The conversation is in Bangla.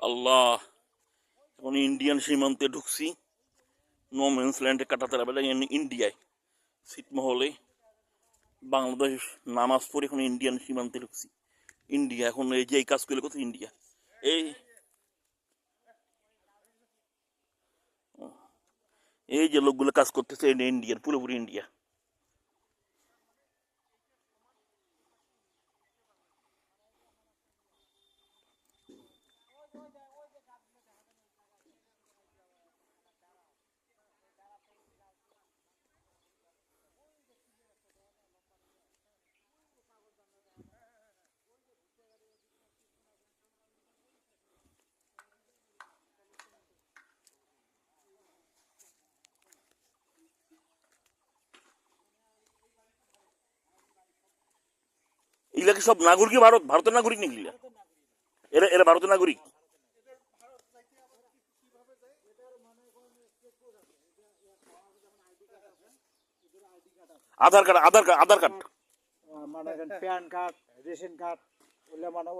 আল্লাহ, এখন ইন্ডিয়ান সীমান্তে ঢুকছি। নো ম্যানস ল্যান্ডে কাটাতে হবে ইন্ডিয়ায় ছিটমহলে। বাংলাদেশ নামাজ পড়ে এখন ইন্ডিয়ান সীমান্তে ঢুকছি। ইন্ডিয়া এখন এই যে এই কাজ করলে কোথায় ইন্ডিয়া, এই এই যে লোকগুলো কাজ করতেছে ইন্ডিয়ান, পুরোপুরি ইন্ডিয়া। এগুলা কি সব নাগরিক? ভারতের নাগরিক নাকি এগুলা? এরা এরা ভারতের নাগরিক? আধার কার্ড, আধার কার্ড, আধার কার্ড মানে প্যান কার্ড, রেশন কার্ড, মানে